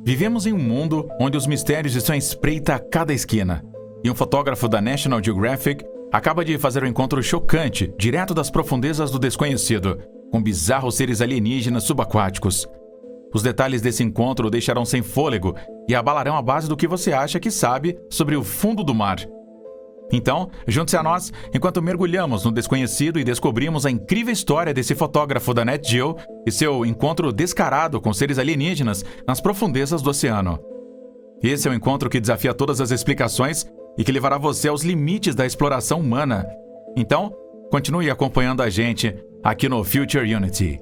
Vivemos em um mundo onde os mistérios estão à espreita a cada esquina. E um fotógrafo da National Geographic acaba de fazer um encontro chocante, direto das profundezas do desconhecido, com bizarros seres alienígenas subaquáticos. Os detalhes desse encontro o deixarão sem fôlego e abalarão a base do que você acha que sabe sobre o fundo do mar. Então, junte-se a nós enquanto mergulhamos no desconhecido e descobrimos a incrível história desse fotógrafo da Nat Geo e seu encontro descarado com seres alienígenas nas profundezas do oceano. Esse é um encontro que desafia todas as explicações e que levará você aos limites da exploração humana. Então, continue acompanhando a gente aqui no Future Unity.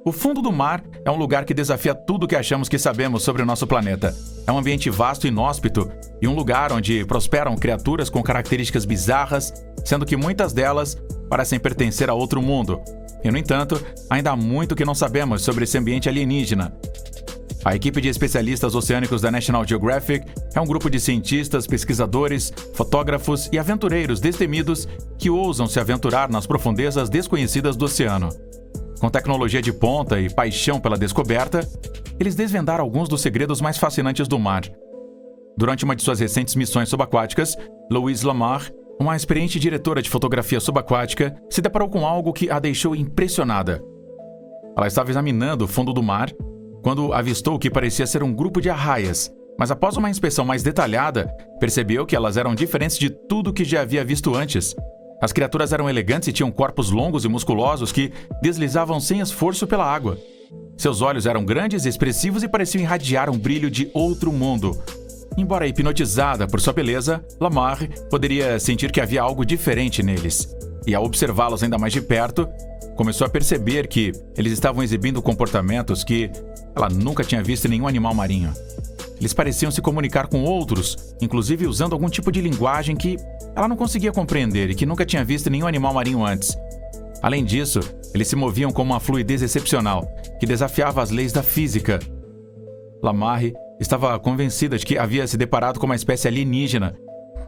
O fundo do mar é um lugar que desafia tudo o que achamos que sabemos sobre o nosso planeta. É um ambiente vasto e inóspito e um lugar onde prosperam criaturas com características bizarras, sendo que muitas delas parecem pertencer a outro mundo. E, no entanto, ainda há muito que não sabemos sobre esse ambiente alienígena. A equipe de especialistas oceânicos da National Geographic é um grupo de cientistas, pesquisadores, fotógrafos e aventureiros destemidos que ousam se aventurar nas profundezas desconhecidas do oceano. Com tecnologia de ponta e paixão pela descoberta, eles desvendaram alguns dos segredos mais fascinantes do mar. Durante uma de suas recentes missões subaquáticas, Louise Lamar, uma experiente diretora de fotografia subaquática, se deparou com algo que a deixou impressionada. Ela estava examinando o fundo do mar quando avistou o que parecia ser um grupo de arraias, mas após uma inspeção mais detalhada, percebeu que elas eram diferentes de tudo que já havia visto antes. As criaturas eram elegantes e tinham corpos longos e musculosos que deslizavam sem esforço pela água. Seus olhos eram grandes e expressivos e pareciam irradiar um brilho de outro mundo. Embora hipnotizada por sua beleza, Lamar poderia sentir que havia algo diferente neles. E ao observá-los ainda mais de perto, começou a perceber que eles estavam exibindo comportamentos que ela nunca tinha visto em nenhum animal marinho. Eles pareciam se comunicar com outros, inclusive usando algum tipo de linguagem que ela não conseguia compreender e que nunca tinha visto em nenhum animal marinho antes. Além disso, eles se moviam com uma fluidez excepcional, que desafiava as leis da física. Lamar estava convencida de que havia se deparado com uma espécie alienígena,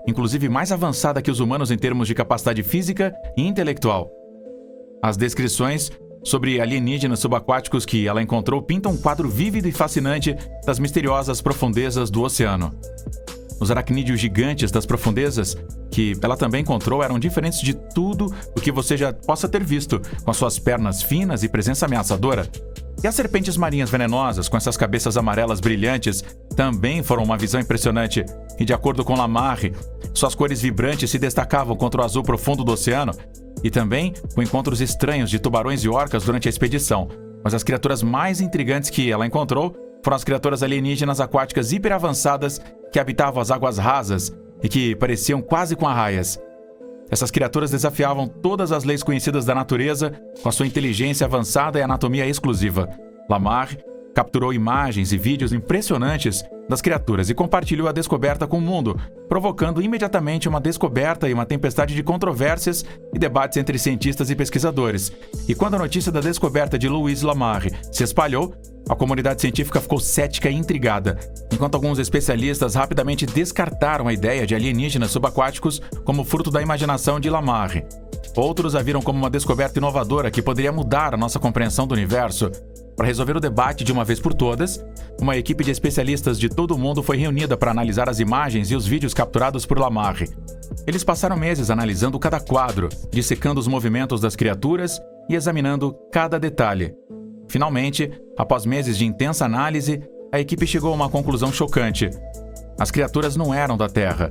inclusive mais avançada que os humanos em termos de capacidade física e intelectual. As descrições sobre alienígenas subaquáticos que ela encontrou pintam um quadro vívido e fascinante das misteriosas profundezas do oceano. Os aracnídeos gigantes das profundezas que ela também encontrou eram diferentes de tudo o que você já possa ter visto, com suas pernas finas e presença ameaçadora. E as serpentes marinhas venenosas, com essas cabeças amarelas brilhantes, também foram uma visão impressionante. E de acordo com Lamar, suas cores vibrantes se destacavam contra o azul profundo do oceano, e também com encontros estranhos de tubarões e orcas durante a expedição. Mas as criaturas mais intrigantes que ela encontrou foram as criaturas alienígenas aquáticas hiperavançadas que habitavam as águas rasas e que pareciam quase com arraias. Essas criaturas desafiavam todas as leis conhecidas da natureza com a sua inteligência avançada e anatomia exclusiva. Lamar capturou imagens e vídeos impressionantes das criaturas e compartilhou a descoberta com o mundo, provocando imediatamente uma descoberta e uma tempestade de controvérsias e debates entre cientistas e pesquisadores. E quando a notícia da descoberta de Louise Lamar se espalhou, a comunidade científica ficou cética e intrigada, enquanto alguns especialistas rapidamente descartaram a ideia de alienígenas subaquáticos como fruto da imaginação de Lamar. Outros a viram como uma descoberta inovadora que poderia mudar a nossa compreensão do universo. Para resolver o debate de uma vez por todas, uma equipe de especialistas de todo o mundo foi reunida para analisar as imagens e os vídeos capturados por Lamar. Eles passaram meses analisando cada quadro, dissecando os movimentos das criaturas e examinando cada detalhe. Finalmente, após meses de intensa análise, a equipe chegou a uma conclusão chocante. As criaturas não eram da Terra.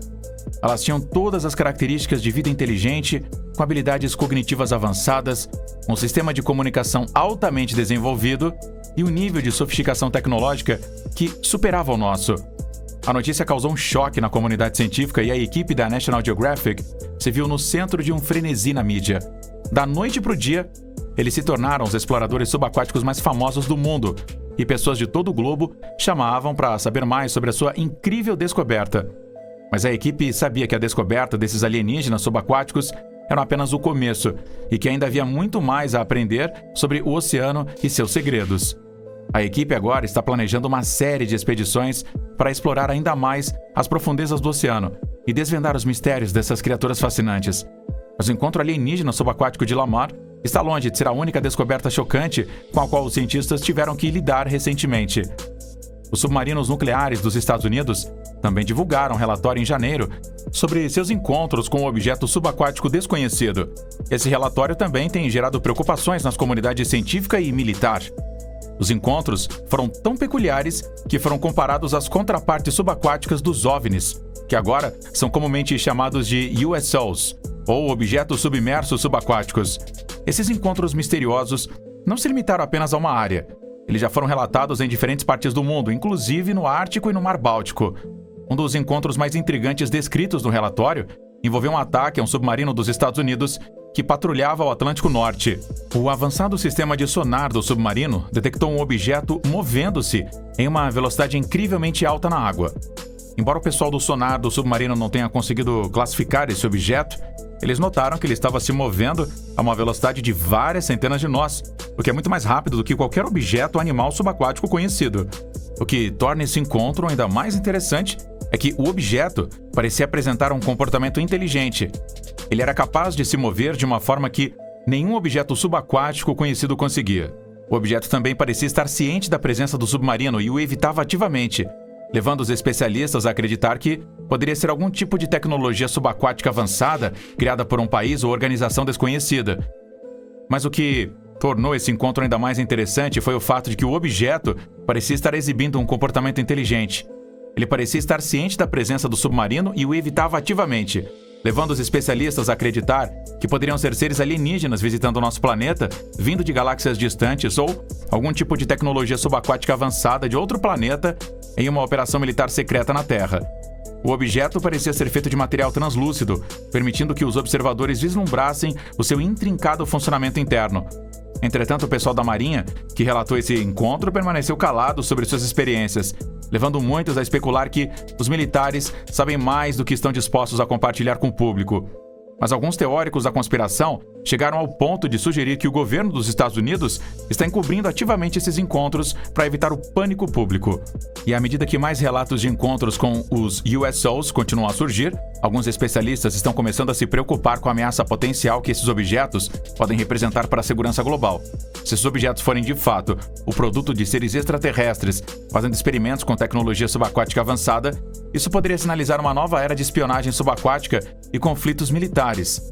Elas tinham todas as características de vida inteligente, com habilidades cognitivas avançadas, um sistema de comunicação altamente desenvolvido e um nível de sofisticação tecnológica que superava o nosso. A notícia causou um choque na comunidade científica e a equipe da National Geographic se viu no centro de um frenesi na mídia. Da noite para o dia, eles se tornaram os exploradores subaquáticos mais famosos do mundo e pessoas de todo o globo chamavam para saber mais sobre a sua incrível descoberta. Mas a equipe sabia que a descoberta desses alienígenas subaquáticos era apenas o começo e que ainda havia muito mais a aprender sobre o oceano e seus segredos. A equipe agora está planejando uma série de expedições para explorar ainda mais as profundezas do oceano e desvendar os mistérios dessas criaturas fascinantes. Mas o encontro alienígena subaquático de Lamar está longe de ser a única descoberta chocante com a qual os cientistas tiveram que lidar recentemente. Os submarinos nucleares dos Estados Unidos também divulgaram um relatório em janeiro sobre seus encontros com um objeto subaquático desconhecido. Esse relatório também tem gerado preocupações nas comunidades científica e militar. Os encontros foram tão peculiares que foram comparados às contrapartes subaquáticas dos OVNIs, que agora são comumente chamados de USOs, ou Objetos Submersos Subaquáticos. Esses encontros misteriosos não se limitaram apenas a uma área. Eles já foram relatados em diferentes partes do mundo, inclusive no Ártico e no Mar Báltico. Um dos encontros mais intrigantes descritos no relatório envolveu um ataque a um submarino dos Estados Unidos que patrulhava o Atlântico Norte. O avançado sistema de sonar do submarino detectou um objeto movendo-se em uma velocidade incrivelmente alta na água. Embora o pessoal do sonar do submarino não tenha conseguido classificar esse objeto, eles notaram que ele estava se movendo a uma velocidade de várias centenas de nós, o que é muito mais rápido do que qualquer objeto ou animal subaquático conhecido. O que torna esse encontro ainda mais interessante é que o objeto parecia apresentar um comportamento inteligente. Ele era capaz de se mover de uma forma que nenhum objeto subaquático conhecido conseguia. O objeto também parecia estar ciente da presença do submarino e o evitava ativamente, levando os especialistas a acreditar que poderia ser algum tipo de tecnologia subaquática avançada criada por um país ou organização desconhecida. Mas o que tornou esse encontro ainda mais interessante foi o fato de que o objeto parecia estar exibindo um comportamento inteligente. Ele parecia estar ciente da presença do submarino e o evitava ativamente, levando os especialistas a acreditar que poderiam ser seres alienígenas visitando o nosso planeta, vindo de galáxias distantes ou algum tipo de tecnologia subaquática avançada de outro planeta em uma operação militar secreta na Terra. O objeto parecia ser feito de material translúcido, permitindo que os observadores vislumbrassem o seu intrincado funcionamento interno. Entretanto, o pessoal da Marinha, que relatou esse encontro, permaneceu calado sobre suas experiências, levando muitos a especular que os militares sabem mais do que estão dispostos a compartilhar com o público. Mas alguns teóricos da conspiração chegaram ao ponto de sugerir que o governo dos Estados Unidos está encobrindo ativamente esses encontros para evitar o pânico público. E à medida que mais relatos de encontros com os USOs continuam a surgir, alguns especialistas estão começando a se preocupar com a ameaça potencial que esses objetos podem representar para a segurança global. Se esses objetos forem de fato o produto de seres extraterrestres fazendo experimentos com tecnologia subaquática avançada, isso poderia sinalizar uma nova era de espionagem subaquática e conflitos militares.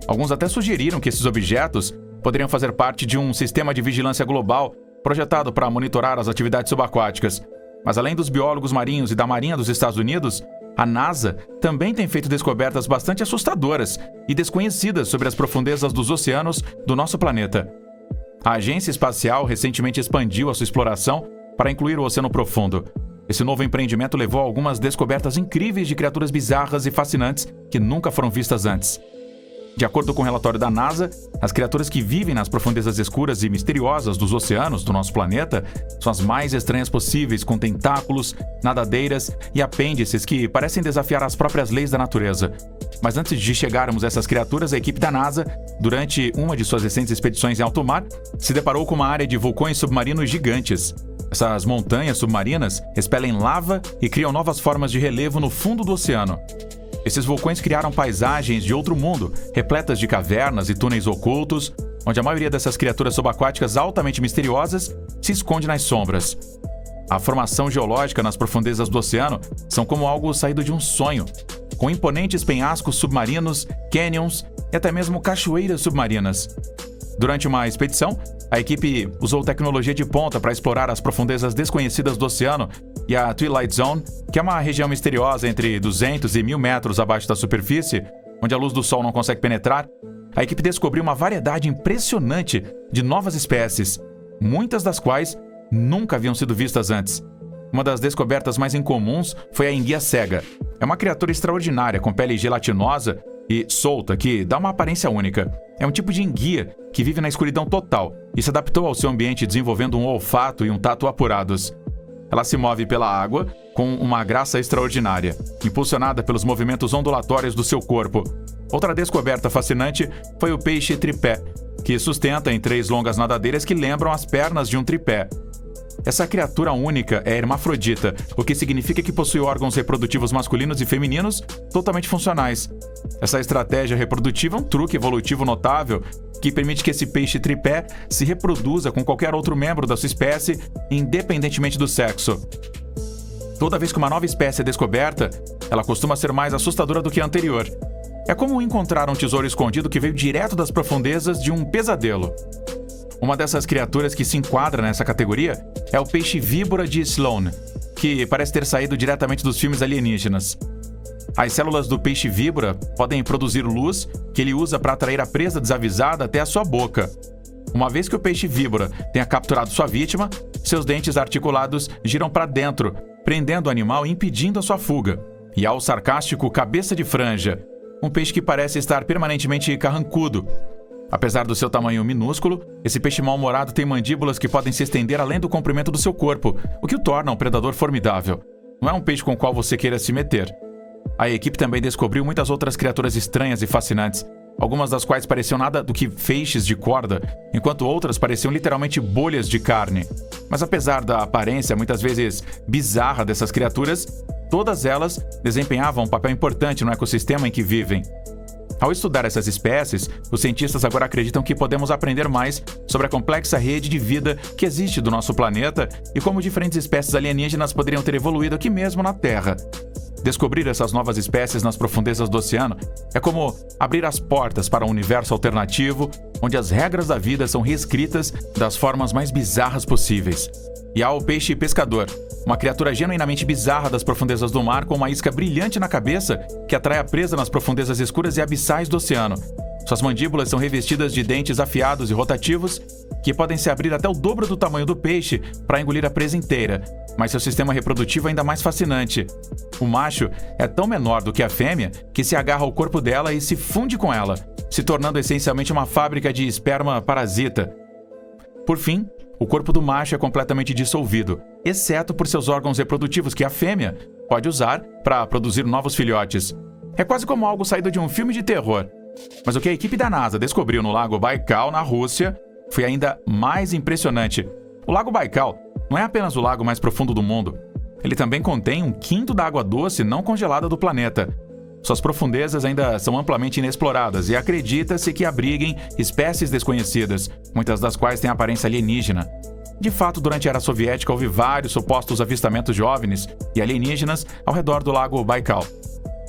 Alguns até sugeriram que esses objetos poderiam fazer parte de um sistema de vigilância global projetado para monitorar as atividades subaquáticas. Mas além dos biólogos marinhos e da Marinha dos Estados Unidos, a NASA também tem feito descobertas bastante assustadoras e desconhecidas sobre as profundezas dos oceanos do nosso planeta. A agência espacial recentemente expandiu a sua exploração para incluir o Oceano Profundo. Esse novo empreendimento levou a algumas descobertas incríveis de criaturas bizarras e fascinantes que nunca foram vistas antes. De acordo com o relatório da NASA, as criaturas que vivem nas profundezas escuras e misteriosas dos oceanos do nosso planeta são as mais estranhas possíveis, com tentáculos, nadadeiras e apêndices que parecem desafiar as próprias leis da natureza. Mas antes de chegarmos a essas criaturas, a equipe da NASA, durante uma de suas recentes expedições em alto mar, se deparou com uma área de vulcões submarinos gigantes. Essas montanhas submarinas expelem lava e criam novas formas de relevo no fundo do oceano. Esses vulcões criaram paisagens de outro mundo, repletas de cavernas e túneis ocultos, onde a maioria dessas criaturas subaquáticas altamente misteriosas se esconde nas sombras. A formação geológica nas profundezas do oceano são como algo saído de um sonho, com imponentes penhascos submarinos, canyons e até mesmo cachoeiras submarinas. Durante uma expedição, a equipe usou tecnologia de ponta para explorar as profundezas desconhecidas do oceano e a Twilight Zone, que é uma região misteriosa entre 200 e 1.000 metros abaixo da superfície, onde a luz do sol não consegue penetrar. A equipe descobriu uma variedade impressionante de novas espécies, muitas das quais nunca haviam sido vistas antes. Uma das descobertas mais incomuns foi a enguia cega. É uma criatura extraordinária com pele gelatinosa e solta que dá uma aparência única. É um tipo de enguia que vive na escuridão total e se adaptou ao seu ambiente desenvolvendo um olfato e um tato apurados. Ela se move pela água com uma graça extraordinária, impulsionada pelos movimentos ondulatórios do seu corpo. Outra descoberta fascinante foi o peixe tripé, que sustenta em 3 longas nadadeiras que lembram as pernas de um tripé. Essa criatura única é hermafrodita, o que significa que possui órgãos reprodutivos masculinos e femininos totalmente funcionais. Essa estratégia reprodutiva é um truque evolutivo notável que permite que esse peixe tripé se reproduza com qualquer outro membro da sua espécie, independentemente do sexo. Toda vez que uma nova espécie é descoberta, ela costuma ser mais assustadora do que a anterior. É como encontrar um tesouro escondido que veio direto das profundezas de um pesadelo. Uma dessas criaturas que se enquadra nessa categoria é o peixe-víbora de Sloan, que parece ter saído diretamente dos filmes alienígenas. As células do peixe-víbora podem produzir luz que ele usa para atrair a presa desavisada até a sua boca. Uma vez que o peixe-víbora tenha capturado sua vítima, seus dentes articulados giram para dentro, prendendo o animal e impedindo a sua fuga. E há o sarcástico cabeça de franja, um peixe que parece estar permanentemente carrancudo. Apesar do seu tamanho minúsculo, esse peixe mal-humorado tem mandíbulas que podem se estender além do comprimento do seu corpo, o que o torna um predador formidável. Não é um peixe com o qual você queira se meter. A equipe também descobriu muitas outras criaturas estranhas e fascinantes, algumas das quais pareciam nada do que feixes de corda, enquanto outras pareciam literalmente bolhas de carne. Mas apesar da aparência muitas vezes bizarra dessas criaturas, todas elas desempenhavam um papel importante no ecossistema em que vivem. Ao estudar essas espécies, os cientistas agora acreditam que podemos aprender mais sobre a complexa rede de vida que existe do nosso planeta e como diferentes espécies alienígenas poderiam ter evoluído aqui mesmo na Terra. Descobrir essas novas espécies nas profundezas do oceano é como abrir as portas para um universo alternativo, onde as regras da vida são reescritas das formas mais bizarras possíveis. E há o peixe pescador, uma criatura genuinamente bizarra das profundezas do mar com uma isca brilhante na cabeça que atrai a presa nas profundezas escuras e abissais do oceano. Suas mandíbulas são revestidas de dentes afiados e rotativos que podem se abrir até o dobro do tamanho do peixe para engolir a presa inteira, mas seu sistema reprodutivo é ainda mais fascinante. O macho é tão menor do que a fêmea que se agarra ao corpo dela e se funde com ela, se tornando essencialmente uma fábrica de esperma parasita. Por fim, o corpo do macho é completamente dissolvido, exceto por seus órgãos reprodutivos que a fêmea pode usar para produzir novos filhotes. É quase como algo saído de um filme de terror. Mas o que a equipe da NASA descobriu no Lago Baikal, na Rússia, foi ainda mais impressionante. O Lago Baikal não é apenas o lago mais profundo do mundo. Ele também contém 1/5 da água doce não congelada do planeta. Suas profundezas ainda são amplamente inexploradas e acredita-se que abriguem espécies desconhecidas, muitas das quais têm aparência alienígena. De fato, durante a Era Soviética houve vários supostos avistamentos de OVNIs e alienígenas ao redor do Lago Baikal.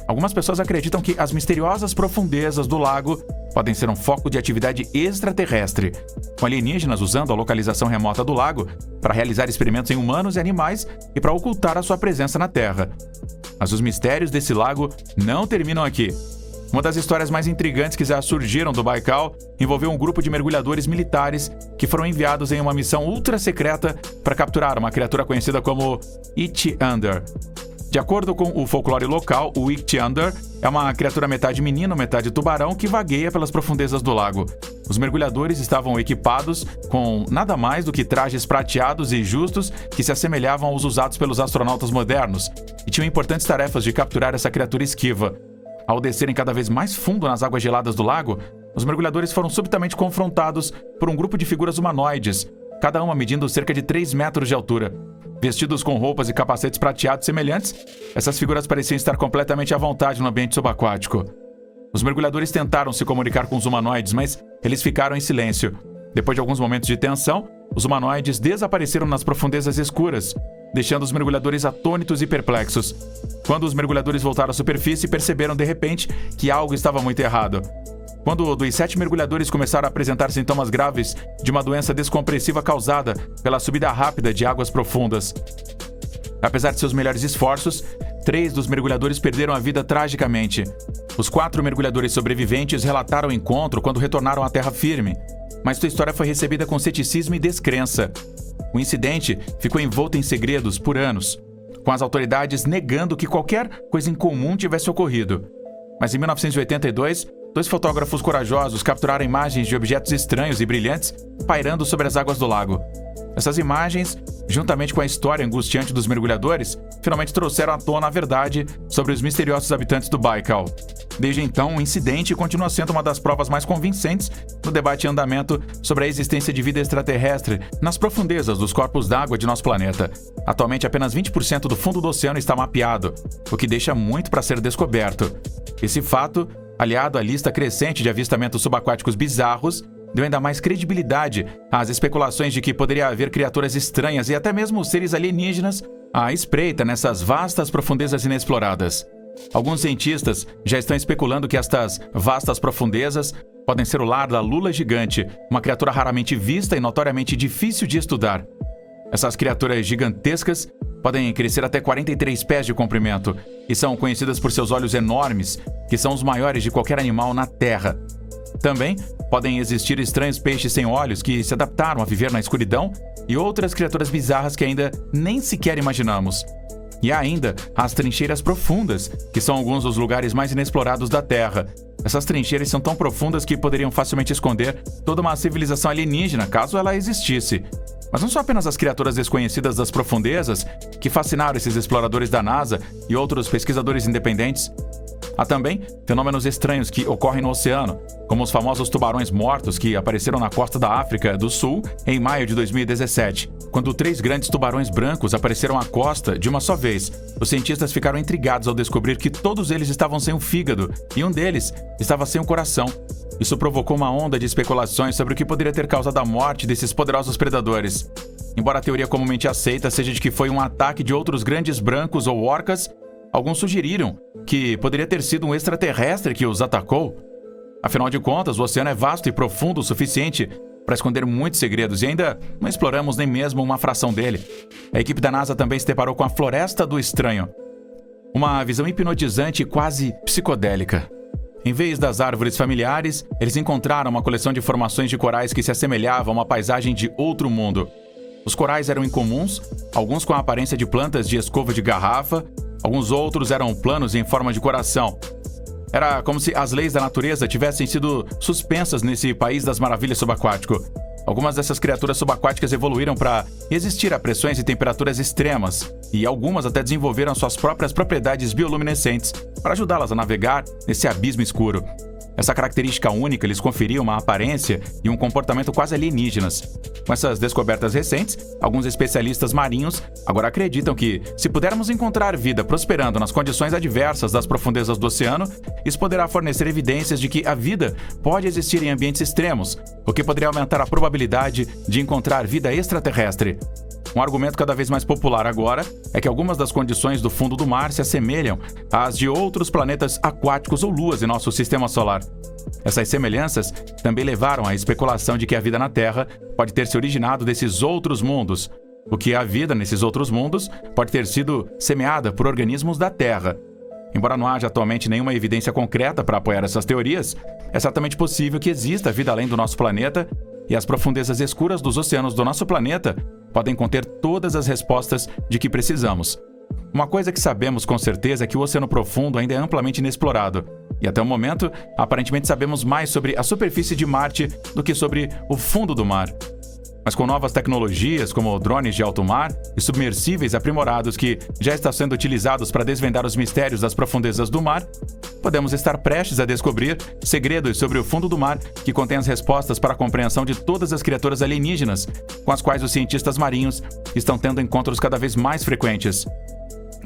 Algumas pessoas acreditam que as misteriosas profundezas do lago podem ser um foco de atividade extraterrestre, com alienígenas usando a localização remota do lago para realizar experimentos em humanos e animais e para ocultar a sua presença na Terra. Mas os mistérios desse lago não terminam aqui. Uma das histórias mais intrigantes que já surgiram do Baikal envolveu um grupo de mergulhadores militares que foram enviados em uma missão ultra secreta para capturar uma criatura conhecida como Ichthyander. De acordo com o folclore local, o Ichthyander é uma criatura metade menino, metade tubarão que vagueia pelas profundezas do lago. Os mergulhadores estavam equipados com nada mais do que trajes prateados e justos que se assemelhavam aos usados pelos astronautas modernos e tinham importantes tarefas de capturar essa criatura esquiva. Ao descerem cada vez mais fundo nas águas geladas do lago, os mergulhadores foram subitamente confrontados por um grupo de figuras humanoides, cada uma medindo cerca de 3 metros de altura. Vestidos com roupas e capacetes prateados semelhantes, essas figuras pareciam estar completamente à vontade no ambiente subaquático. Os mergulhadores tentaram se comunicar com os humanoides, mas eles ficaram em silêncio. Depois de alguns momentos de tensão, os humanoides desapareceram nas profundezas escuras, deixando os mergulhadores atônitos e perplexos. Quando os mergulhadores voltaram à superfície, perceberam de repente que algo estava muito errado. Quando dos 7 mergulhadores começaram a apresentar sintomas graves de uma doença descompressiva causada pela subida rápida de águas profundas. Apesar de seus melhores esforços, 3 dos mergulhadores perderam a vida tragicamente. Os 4 mergulhadores sobreviventes relataram o encontro quando retornaram à terra firme, mas sua história foi recebida com ceticismo e descrença. O incidente ficou envolto em segredos por anos, com as autoridades negando que qualquer coisa incomum tivesse ocorrido. Mas em 1982, 2 fotógrafos corajosos capturaram imagens de objetos estranhos e brilhantes pairando sobre as águas do lago. Essas imagens, juntamente com a história angustiante dos mergulhadores, finalmente trouxeram à tona a verdade sobre os misteriosos habitantes do Baikal. Desde então, o incidente continua sendo uma das provas mais convincentes no debate em andamento sobre a existência de vida extraterrestre nas profundezas dos corpos d'água de nosso planeta. Atualmente, apenas 20% do fundo do oceano está mapeado, o que deixa muito para ser descoberto. Esse fato, aliado à lista crescente de avistamentos subaquáticos bizarros, deu ainda mais credibilidade às especulações de que poderia haver criaturas estranhas e até mesmo seres alienígenas a espreita nessas vastas profundezas inexploradas. Alguns cientistas já estão especulando que estas vastas profundezas podem ser o lar da lula gigante, uma criatura raramente vista e notoriamente difícil de estudar. Essas criaturas gigantescas podem crescer até 43 pés de comprimento e são conhecidas por seus olhos enormes, que são os maiores de qualquer animal na Terra. Também podem existir estranhos peixes sem olhos que se adaptaram a viver na escuridão e outras criaturas bizarras que ainda nem sequer imaginamos. E há ainda as trincheiras profundas, que são alguns dos lugares mais inexplorados da Terra. Essas trincheiras são tão profundas que poderiam facilmente esconder toda uma civilização alienígena, caso ela existisse. Mas não são apenas as criaturas desconhecidas das profundezas que fascinaram esses exploradores da NASA e outros pesquisadores independentes. Há também fenômenos estranhos que ocorrem no oceano, como os famosos tubarões mortos que apareceram na costa da África do Sul em maio de 2017. Quando 3 grandes tubarões brancos apareceram à costa de uma só vez, os cientistas ficaram intrigados ao descobrir que todos eles estavam sem o fígado e um deles estava sem o coração. Isso provocou uma onda de especulações sobre o que poderia ter causado a morte desses poderosos predadores. Embora a teoria comumente aceita seja de que foi um ataque de outros grandes brancos ou orcas, alguns sugeriram que poderia ter sido um extraterrestre que os atacou. Afinal de contas, o oceano é vasto e profundo o suficiente para esconder muitos segredos e ainda não exploramos nem mesmo uma fração dele. A equipe da NASA também se deparou com a Floresta do Estranho, uma visão hipnotizante e quase psicodélica. Em vez das árvores familiares, eles encontraram uma coleção de formações de corais que se assemelhavam a uma paisagem de outro mundo. Os corais eram incomuns, alguns com a aparência de plantas de escova de garrafa, alguns outros eram planos em forma de coração. Era como se as leis da natureza tivessem sido suspensas nesse país das maravilhas subaquático. Algumas dessas criaturas subaquáticas evoluíram para resistir a pressões e temperaturas extremas, e algumas até desenvolveram suas próprias propriedades bioluminescentes para ajudá-las a navegar nesse abismo escuro. Essa característica única lhes conferia uma aparência e um comportamento quase alienígenas. Com essas descobertas recentes, alguns especialistas marinhos agora acreditam que, se pudermos encontrar vida prosperando nas condições adversas das profundezas do oceano, isso poderá fornecer evidências de que a vida pode existir em ambientes extremos, o que poderia aumentar a probabilidade de encontrar vida extraterrestre. Um argumento cada vez mais popular agora é que algumas das condições do fundo do mar se assemelham às de outros planetas aquáticos ou luas em nosso sistema solar. Essas semelhanças também levaram à especulação de que a vida na Terra pode ter se originado desses outros mundos, o que a vida nesses outros mundos pode ter sido semeada por organismos da Terra. Embora não haja atualmente nenhuma evidência concreta para apoiar essas teorias, é certamente possível que exista vida além do nosso planeta, e as profundezas escuras dos oceanos do nosso planeta podem conter todas as respostas de que precisamos. Uma coisa que sabemos com certeza é que o oceano profundo ainda é amplamente inexplorado, e até o momento, aparentemente sabemos mais sobre a superfície de Marte do que sobre o fundo do mar. Mas com novas tecnologias, como drones de alto mar e submersíveis aprimorados que já estão sendo utilizados para desvendar os mistérios das profundezas do mar, podemos estar prestes a descobrir segredos sobre o fundo do mar que contém as respostas para a compreensão de todas as criaturas alienígenas com as quais os cientistas marinhos estão tendo encontros cada vez mais frequentes.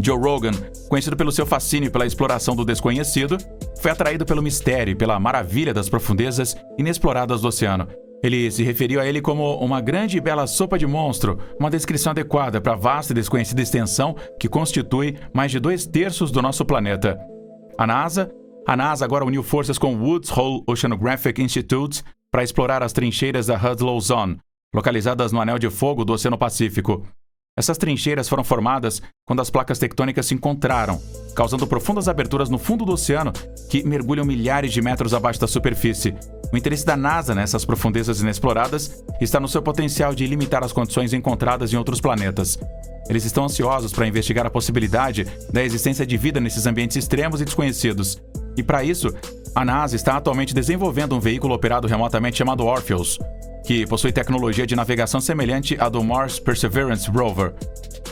Joe Rogan, conhecido pelo seu fascínio pela exploração do desconhecido, foi atraído pelo mistério e pela maravilha das profundezas inexploradas do oceano. Ele se referiu a ele como uma grande e bela sopa de monstro, uma descrição adequada para a vasta e desconhecida extensão que constitui mais de 2/3 do nosso planeta. A NASA agora uniu forças com o Woods Hole Oceanographic Institute para explorar as trincheiras da Hudlow Zone, localizadas no Anel de Fogo do Oceano Pacífico. Essas trincheiras foram formadas quando as placas tectônicas se encontraram, causando profundas aberturas no fundo do oceano que mergulham milhares de metros abaixo da superfície. O interesse da NASA nessas profundezas inexploradas está no seu potencial de limitar as condições encontradas em outros planetas. Eles estão ansiosos para investigar a possibilidade da existência de vida nesses ambientes extremos e desconhecidos. E para isso, a NASA está atualmente desenvolvendo um veículo operado remotamente chamado Orpheus, que possui tecnologia de navegação semelhante à do Mars Perseverance Rover.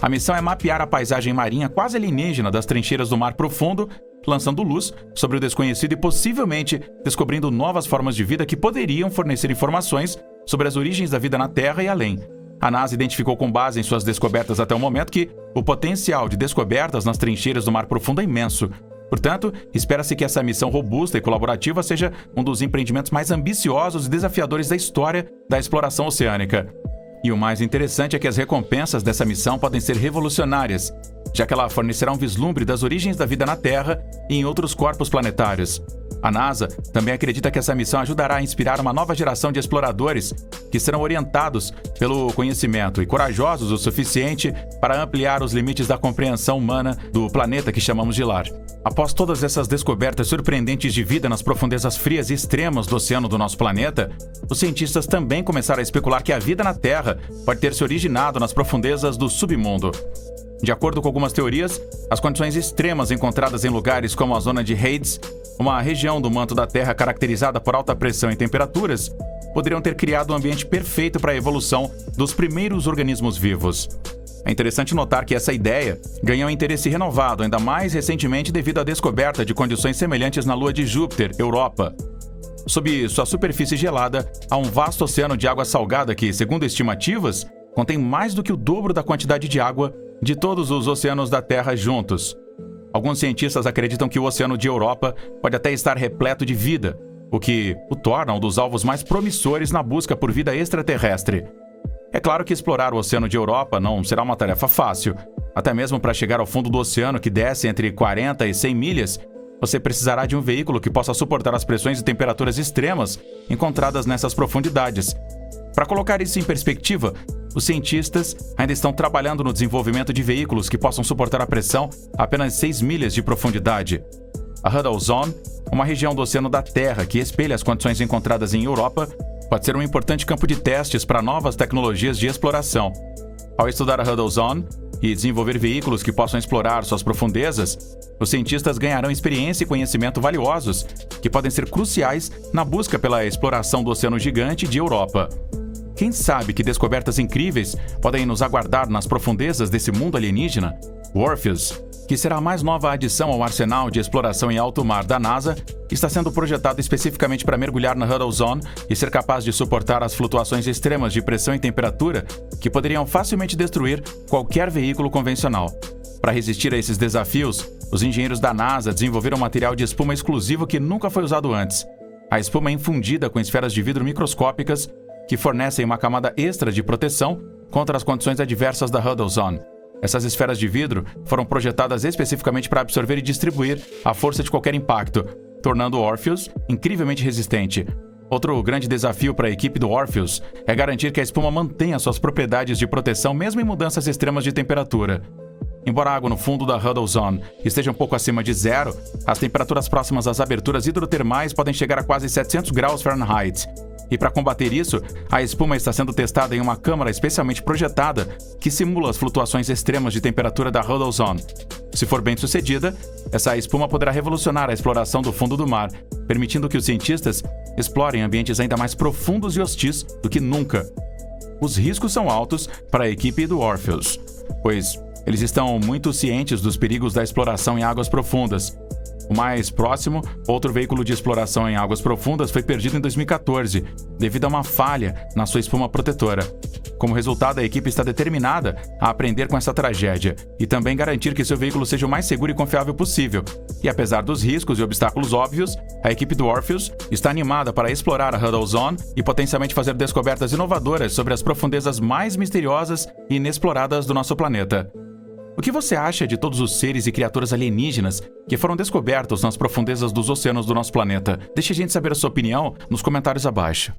A missão é mapear a paisagem marinha quase alienígena das trincheiras do mar profundo, lançando luz sobre o desconhecido e possivelmente descobrindo novas formas de vida que poderiam fornecer informações sobre as origens da vida na Terra e além. A NASA identificou com base em suas descobertas até o momento que o potencial de descobertas nas trincheiras do mar profundo é imenso. Portanto, espera-se que essa missão robusta e colaborativa seja um dos empreendimentos mais ambiciosos e desafiadores da história da exploração oceânica. E o mais interessante é que as recompensas dessa missão podem ser revolucionárias, já que ela fornecerá um vislumbre das origens da vida na Terra e em outros corpos planetários. A NASA também acredita que essa missão ajudará a inspirar uma nova geração de exploradores que serão orientados pelo conhecimento e corajosos o suficiente para ampliar os limites da compreensão humana do planeta que chamamos de lar. Após todas essas descobertas surpreendentes de vida nas profundezas frias e extremas do oceano do nosso planeta, os cientistas também começaram a especular que a vida na Terra pode ter se originado nas profundezas do submundo. De acordo com algumas teorias, as condições extremas encontradas em lugares como a zona de Hades, uma região do manto da Terra caracterizada por alta pressão e temperaturas, poderiam ter criado um ambiente perfeito para a evolução dos primeiros organismos vivos. É interessante notar que essa ideia ganhou interesse renovado ainda mais recentemente devido à descoberta de condições semelhantes na Lua de Júpiter, Europa. Sob sua superfície gelada, há um vasto oceano de água salgada que, segundo estimativas, contém mais do que o dobro da quantidade de água de todos os oceanos da Terra juntos. Alguns cientistas acreditam que o oceano de Europa pode até estar repleto de vida, o que o torna um dos alvos mais promissores na busca por vida extraterrestre. É claro que explorar o oceano de Europa não será uma tarefa fácil. Até mesmo para chegar ao fundo do oceano, que desce entre 40 e 100 milhas, você precisará de um veículo que possa suportar as pressões e temperaturas extremas encontradas nessas profundidades. Para colocar isso em perspectiva, os cientistas ainda estão trabalhando no desenvolvimento de veículos que possam suportar a pressão a apenas 6 milhas de profundidade. A Huddle Zone, uma região do oceano da Terra que espelha as condições encontradas em Europa, pode ser um importante campo de testes para novas tecnologias de exploração. Ao estudar a Huddle Zone e desenvolver veículos que possam explorar suas profundezas, os cientistas ganharão experiência e conhecimento valiosos que podem ser cruciais na busca pela exploração do oceano gigante de Europa. Quem sabe que descobertas incríveis podem nos aguardar nas profundezas desse mundo alienígena? O Orpheus, que será a mais nova adição ao arsenal de exploração em alto mar da NASA, está sendo projetado especificamente para mergulhar na Huddle Zone e ser capaz de suportar as flutuações extremas de pressão e temperatura que poderiam facilmente destruir qualquer veículo convencional. Para resistir a esses desafios, os engenheiros da NASA desenvolveram um material de espuma exclusivo que nunca foi usado antes. A espuma é infundida com esferas de vidro microscópicas que fornecem uma camada extra de proteção contra as condições adversas da Huddle Zone. Essas esferas de vidro foram projetadas especificamente para absorver e distribuir a força de qualquer impacto, tornando o Orpheus incrivelmente resistente. Outro grande desafio para a equipe do Orpheus é garantir que a espuma mantenha suas propriedades de proteção mesmo em mudanças extremas de temperatura. Embora a água no fundo da Huddle Zone esteja um pouco acima de zero, as temperaturas próximas às aberturas hidrotermais podem chegar a quase 700 graus Fahrenheit. E para combater isso, a espuma está sendo testada em uma câmara especialmente projetada que simula as flutuações extremas de temperatura da Huddle Zone. Se for bem sucedida, essa espuma poderá revolucionar a exploração do fundo do mar, permitindo que os cientistas explorem ambientes ainda mais profundos e hostis do que nunca. Os riscos são altos para a equipe do Orpheus, pois eles estão muito cientes dos perigos da exploração em águas profundas. O mais próximo, outro veículo de exploração em águas profundas, foi perdido em 2014, devido a uma falha na sua espuma protetora. Como resultado, a equipe está determinada a aprender com essa tragédia e também garantir que seu veículo seja o mais seguro e confiável possível. E apesar dos riscos e obstáculos óbvios, a equipe do Orpheus está animada para explorar a Huddle Zone e potencialmente fazer descobertas inovadoras sobre as profundezas mais misteriosas e inexploradas do nosso planeta. O que você acha de todos os seres e criaturas alienígenas que foram descobertos nas profundezas dos oceanos do nosso planeta? Deixe a gente saber a sua opinião nos comentários abaixo.